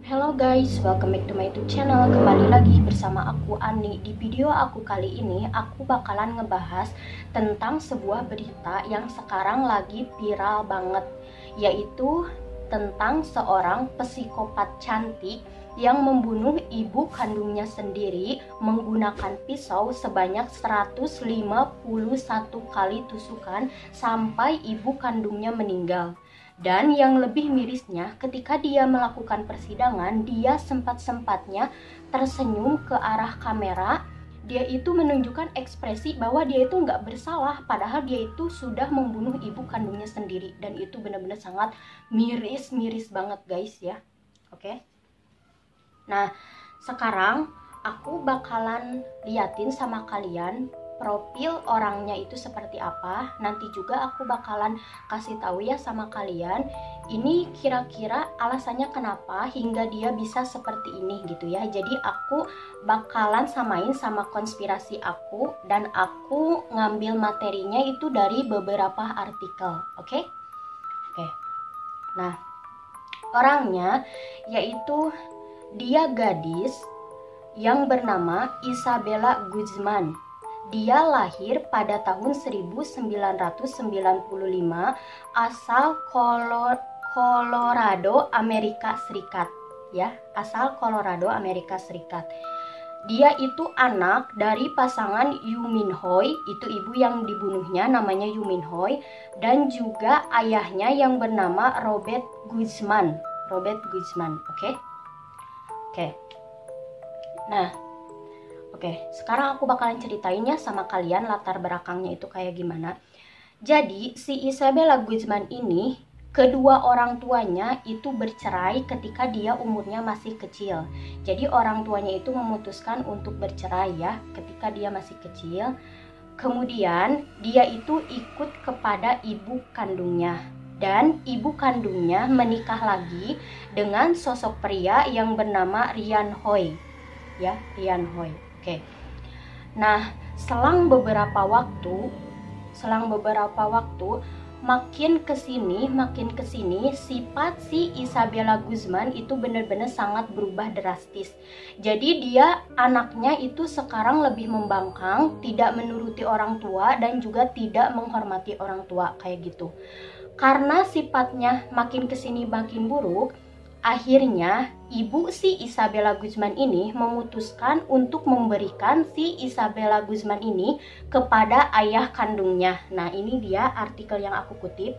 Hello guys, welcome back to my YouTube channel. Kembali lagi bersama aku Ani. Di video aku kali ini, aku bakalan ngebahas tentang sebuah berita yang sekarang lagi viral banget, yaitu tentang seorang psikopat cantik yang membunuh ibu kandungnya sendiri menggunakan pisau sebanyak 151 kali tusukan sampai ibu kandungnya meninggal. Dan yang lebih mirisnya, ketika dia melakukan persidangan, dia sempat-sempatnya tersenyum ke arah kamera. Dia itu menunjukkan ekspresi bahwa dia itu nggak bersalah, padahal dia itu sudah membunuh ibu kandungnya sendiri. Dan itu benar-benar sangat miris banget guys ya. Oke. Nah, sekarang aku bakalan liatin sama kalian profil orangnya itu seperti apa. Nanti juga aku bakalan kasih tahu ya sama kalian, ini kira-kira alasannya kenapa hingga dia bisa seperti ini gitu ya. Jadi aku bakalan samain sama konspirasi aku, dan aku ngambil materinya itu dari beberapa artikel. Oke. Nah, orangnya yaitu dia gadis yang bernama Isabella Guzman. Dia lahir pada tahun 1995 asal Colorado, Amerika Serikat ya, asal Colorado, Amerika Serikat. Dia itu anak dari pasangan Yoo Min Hoy, itu ibu yang dibunuhnya namanya Yoo Min Hoy, dan juga ayahnya yang bernama Robert Guzman. Oke. Nah, sekarang aku bakalan ceritain ya sama kalian latar belakangnya itu kayak gimana. Jadi, si Isabella Guzman ini, kedua orang tuanya itu bercerai ketika dia umurnya masih kecil. Jadi, orang tuanya itu memutuskan untuk bercerai ya, ketika dia masih kecil. Kemudian, dia itu ikut kepada ibu kandungnya. Dan ibu kandungnya menikah lagi dengan sosok pria yang bernama Ryan Hoy. Ya, Ryan Hoy. Oke. Nah, selang beberapa waktu makin kesini sifat si Isabella Guzman itu benar-benar sangat berubah drastis. Jadi dia anaknya itu sekarang lebih membangkang, tidak menuruti orang tua dan juga tidak menghormati orang tua kayak gitu. Karena sifatnya makin kesini makin buruk, akhirnya ibu si Isabella Guzman ini memutuskan untuk memberikan si Isabella Guzman ini kepada ayah kandungnya. Nah, ini dia artikel yang aku kutip.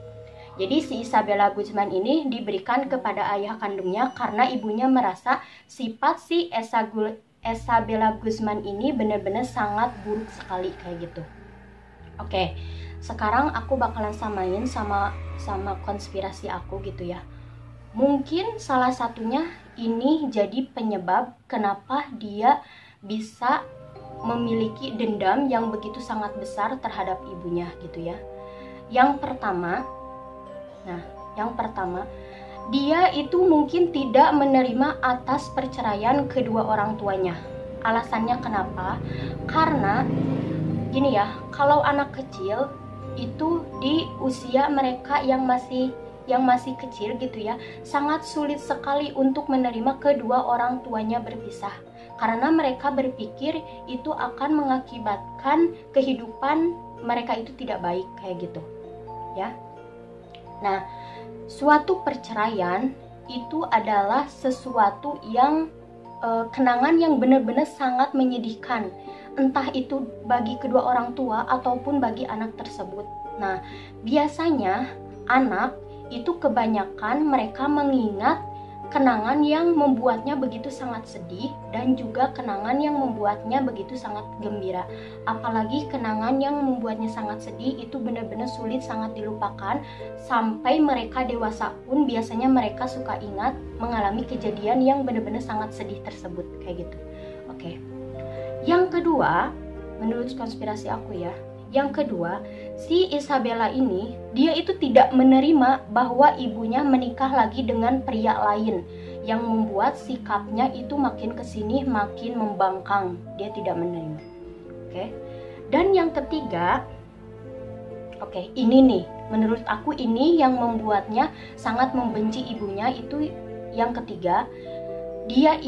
Jadi si Isabella Guzman ini diberikan kepada ayah kandungnya karena ibunya merasa sifat si Isabella Guzman ini benar-benar sangat buruk sekali kayak gitu. Oke, sekarang aku bakalan samain sama konspirasi aku gitu ya. Mungkin salah satunya ini jadi penyebab kenapa dia bisa memiliki dendam yang begitu sangat besar terhadap ibunya gitu ya. Yang pertama, dia itu mungkin tidak menerima atas perceraian kedua orang tuanya. Alasannya kenapa? Karena gini ya, kalau anak kecil itu di usia mereka yang masih kecil gitu ya, sangat sulit sekali untuk menerima kedua orang tuanya berpisah, karena mereka berpikir itu akan mengakibatkan kehidupan mereka itu tidak baik kayak gitu ya. Nah, suatu perceraian itu adalah sesuatu yang kenangan yang benar-benar sangat menyedihkan, entah itu bagi kedua orang tua ataupun bagi anak tersebut. Nah, biasanya anak itu kebanyakan mereka mengingat kenangan yang membuatnya begitu sangat sedih dan juga kenangan yang membuatnya begitu sangat gembira. Apalagi kenangan yang membuatnya sangat sedih itu benar-benar sulit sangat dilupakan. Sampai mereka dewasa pun biasanya mereka suka ingat mengalami kejadian yang benar-benar sangat sedih tersebut kayak gitu. Oke. Yang kedua, menurut konspirasi aku ya, yang kedua, si Isabella ini, dia itu tidak menerima bahwa ibunya menikah lagi dengan pria lain, yang membuat sikapnya itu makin kesini makin membangkang. Dia tidak menerima. Oke. Dan yang ketiga, ini nih, menurut aku ini yang membuatnya sangat membenci ibunya itu yang ketiga. dia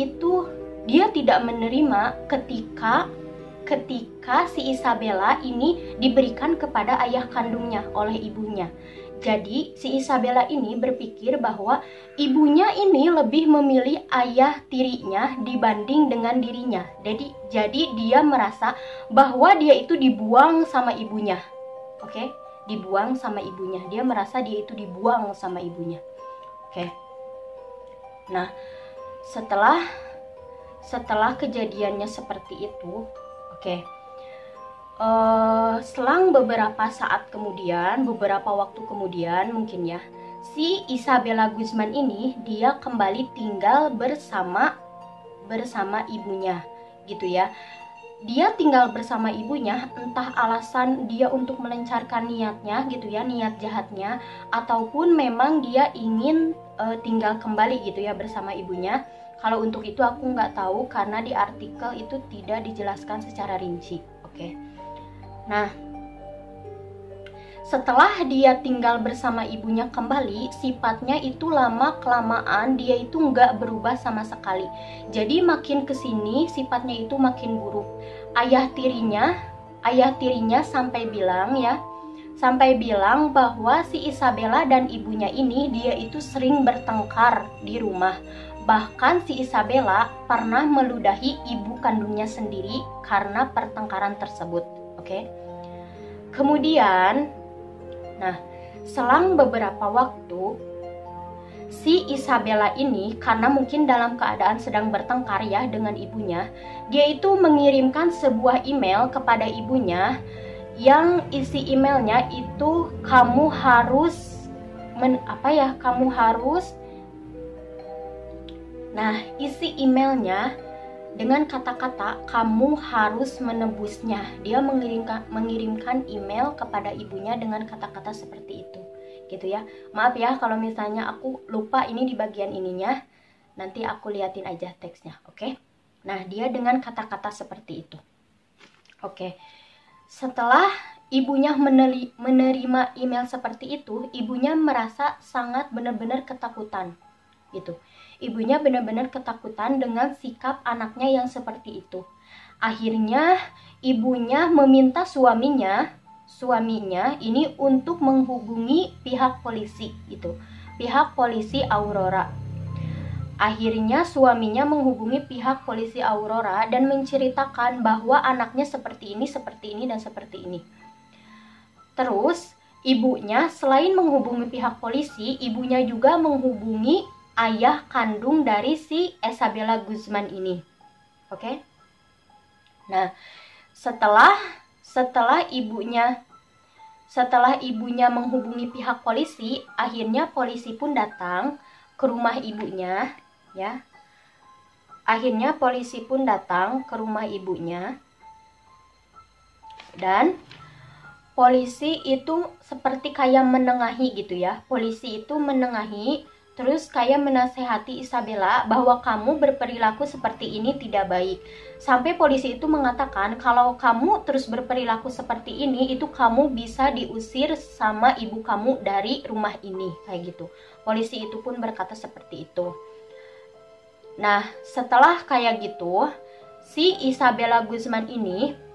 tidak menerima ketika si Isabella ini diberikan kepada ayah kandungnya oleh ibunya. Jadi si Isabella ini berpikir bahwa ibunya ini lebih memilih ayah tirinya dibanding dengan dirinya. Jadi dia merasa bahwa dia itu dibuang sama ibunya. Oke, dibuang sama ibunya. Dia merasa dia itu dibuang sama ibunya. Oke. Nah, setelah kejadiannya seperti itu, oke. Selang beberapa saat kemudian, beberapa waktu kemudian mungkin ya, si Isabella Guzman ini dia kembali tinggal bersama ibunya, gitu ya. Dia tinggal bersama ibunya, entah alasan dia untuk melancarkan niatnya, gitu ya, niat jahatnya, ataupun memang dia ingin tinggal kembali gitu ya bersama ibunya. Kalau untuk itu aku nggak tahu karena di artikel itu tidak dijelaskan secara rinci, oke. Nah, setelah dia tinggal bersama ibunya kembali, sifatnya itu lama-kelamaan dia itu nggak berubah sama sekali. Jadi makin kesini sifatnya itu makin buruk. Ayah tirinya sampai bilang bahwa si Isabella dan ibunya ini dia itu sering bertengkar di rumah. Bahkan si Isabella pernah meludahi ibu kandungnya sendiri karena pertengkaran tersebut. Oke. Kemudian, nah, selang beberapa waktu, si Isabella ini karena mungkin dalam keadaan sedang bertengkar ya dengan ibunya, dia itu mengirimkan sebuah email kepada ibunya yang isi emailnya itu isi emailnya dengan kata-kata kamu harus menebusnya. Dia mengirimkan email kepada ibunya dengan kata-kata seperti itu, gitu ya. Maaf ya kalau misalnya aku lupa ini di bagian ininya, nanti aku liatin aja teksnya, oke? Nah, dia dengan kata-kata seperti itu. Oke. Setelah ibunya menerima email seperti itu, ibunya merasa sangat benar-benar ketakutan, gitu. Ibunya benar-benar ketakutan dengan sikap anaknya yang seperti itu. Akhirnya ibunya meminta suaminya ini untuk menghubungi pihak polisi gitu. Pihak polisi Aurora. Akhirnya suaminya menghubungi pihak polisi Aurora dan menceritakan bahwa anaknya seperti ini, dan seperti ini. Terus ibunya selain menghubungi pihak polisi, ibunya juga menghubungi ayah kandung dari si Isabella Guzman ini. Oke? Nah, setelah ibunya menghubungi pihak polisi, akhirnya polisi pun datang ke rumah ibunya, ya. Akhirnya polisi pun datang ke rumah ibunya. Dan polisi itu seperti kayak menengahi gitu ya. Polisi itu menengahi, terus kayak menasehati Isabella bahwa kamu berperilaku seperti ini tidak baik. Sampai polisi itu mengatakan kalau kamu terus berperilaku seperti ini, itu kamu bisa diusir sama ibu kamu dari rumah ini, kayak gitu. Polisi itu pun berkata seperti itu. Nah, setelah kayak gitu, si Isabella Guzman ini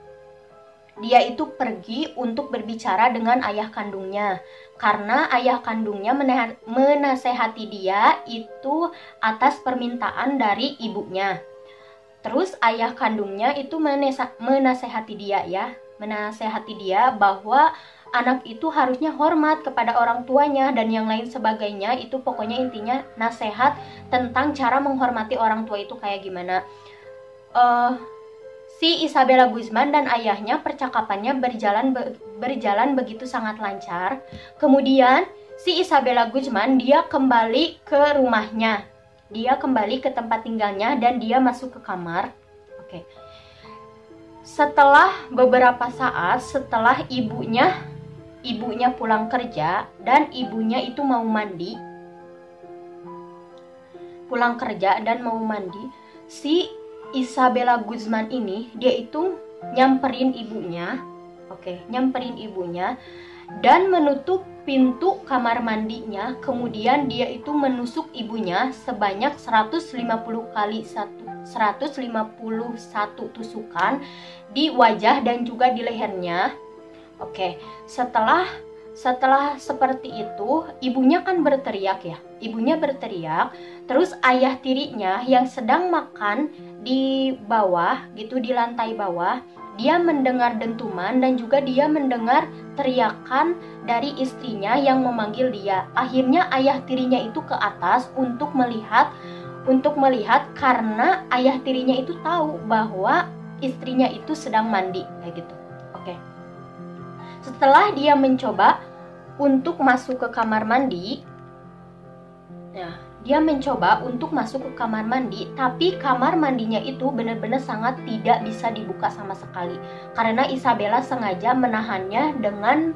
dia itu pergi untuk berbicara dengan ayah kandungnya, karena ayah kandungnya menasehati dia itu atas permintaan dari ibunya. Terus ayah kandungnya itu menasehati dia bahwa anak itu harusnya hormat kepada orang tuanya dan yang lain sebagainya. Itu pokoknya intinya nasihat tentang cara menghormati orang tua itu kayak gimana. Si Isabella Guzman dan ayahnya percakapannya berjalan begitu sangat lancar. Kemudian si Isabella Guzman dia kembali ke rumahnya. Dia kembali ke tempat tinggalnya dan dia masuk ke kamar. Oke. Setelah beberapa saat, setelah ibunya pulang kerja dan ibunya itu mau mandi. Pulang kerja dan mau mandi, si Isabella Guzman ini dia itu nyamperin ibunya dan menutup pintu kamar mandinya, kemudian dia itu menusuk ibunya sebanyak 151 tusukan di wajah dan juga di lehernya. Oke, setelah seperti itu, ibunya kan berteriak ya. Ibunya berteriak, terus ayah tirinya yang sedang makan di bawah gitu, di lantai bawah, dia mendengar dentuman dan juga dia mendengar teriakan dari istrinya yang memanggil dia. Akhirnya ayah tirinya itu ke atas untuk melihat karena ayah tirinya itu tahu bahwa istrinya itu sedang mandi kayak gitu. Oke. Setelah dia mencoba untuk masuk ke kamar mandi, dia mencoba untuk masuk ke kamar mandi, tapi kamar mandinya itu benar-benar sangat tidak bisa dibuka sama sekali. Karena Isabella sengaja menahannya dengan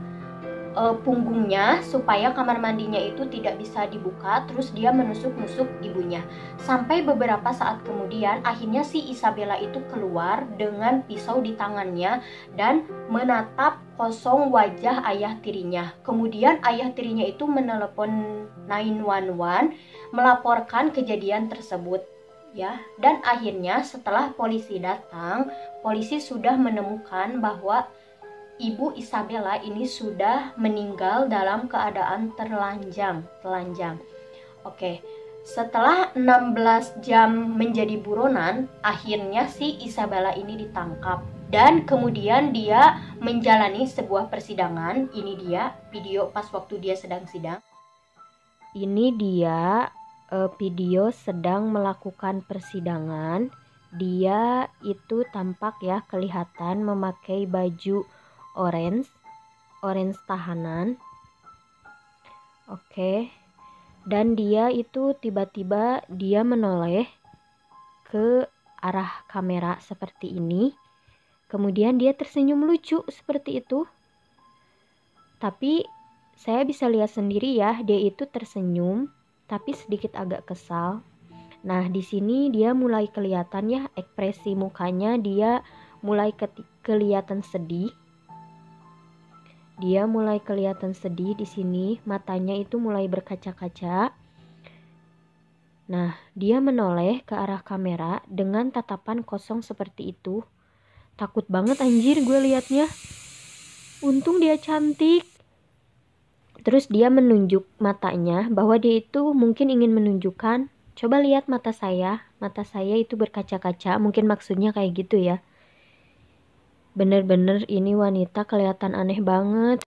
punggungnya supaya kamar mandinya itu tidak bisa dibuka. Terus dia menusuk-nusuk ibunya. Sampai beberapa saat kemudian akhirnya si Isabella itu keluar dengan pisau di tangannya dan menatap kosong wajah ayah tirinya. Kemudian ayah tirinya itu menelepon 911 melaporkan kejadian tersebut ya. Dan akhirnya setelah polisi datang, polisi sudah menemukan bahwa Ibu Isabella ini sudah meninggal dalam keadaan telanjang. Oke, setelah 16 jam menjadi buronan, akhirnya si Isabella ini ditangkap. Dan kemudian dia menjalani sebuah persidangan. Ini dia video pas waktu dia sedang sidang. Ini dia video sedang melakukan persidangan. Dia itu tampak ya kelihatan memakai baju orange tahanan. Oke. Dan dia itu tiba-tiba dia menoleh ke arah kamera seperti ini. Kemudian dia tersenyum lucu seperti itu. Tapi saya bisa lihat sendiri ya, dia itu tersenyum tapi sedikit agak kesal. Nah, di sini dia mulai kelihatan ya ekspresi mukanya, dia mulai kelihatan sedih. Dia mulai kelihatan sedih di sini, matanya itu mulai berkaca-kaca. Nah, dia menoleh ke arah kamera dengan tatapan kosong seperti itu. Takut banget anjir gue liatnya. Untung dia cantik. Terus dia menunjuk matanya bahwa dia itu mungkin ingin menunjukkan, coba lihat mata saya itu berkaca-kaca, mungkin maksudnya kayak gitu ya. Bener-bener ini wanita kelihatan aneh banget.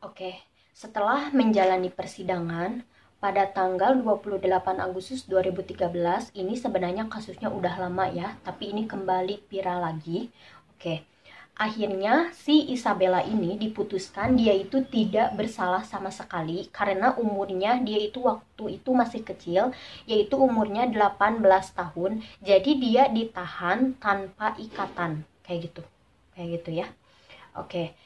Oke, setelah menjalani persidangan pada tanggal 28 Agustus 2013, ini sebenarnya kasusnya udah lama ya, tapi ini kembali viral lagi. Oke, akhirnya si Isabella ini diputuskan dia itu tidak bersalah sama sekali karena umurnya dia itu waktu itu masih kecil, yaitu umurnya 18 tahun. Jadi dia ditahan tanpa ikatan kayak gitu ya. Oke.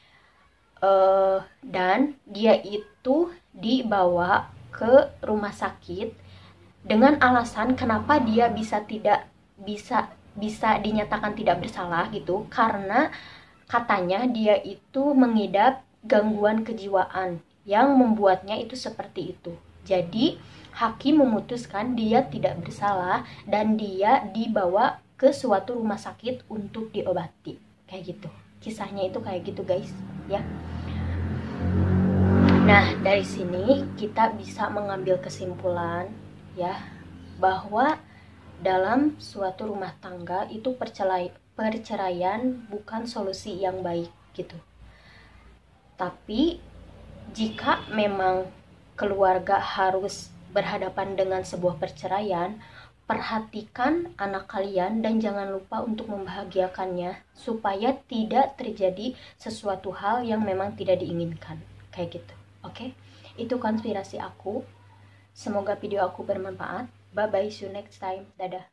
Dan dia itu dibawa ke rumah sakit dengan alasan kenapa dia bisa dinyatakan tidak bersalah gitu, karena katanya dia itu mengidap gangguan kejiwaan yang membuatnya itu seperti itu. Jadi hakim memutuskan dia tidak bersalah dan dia dibawa ke suatu rumah sakit untuk diobati. Kayak gitu. Kisahnya itu kayak gitu guys ya. Nah, dari sini kita bisa mengambil kesimpulan ya bahwa dalam suatu rumah tangga itu perceraian bukan solusi yang baik gitu. Tapi jika memang keluarga harus berhadapan dengan sebuah perceraian, perhatikan anak kalian dan jangan lupa untuk membahagiakannya supaya tidak terjadi sesuatu hal yang memang tidak diinginkan kayak gitu. Oke? Itu konspirasi aku. Semoga video aku bermanfaat. Bye bye, see you next time. Dadah.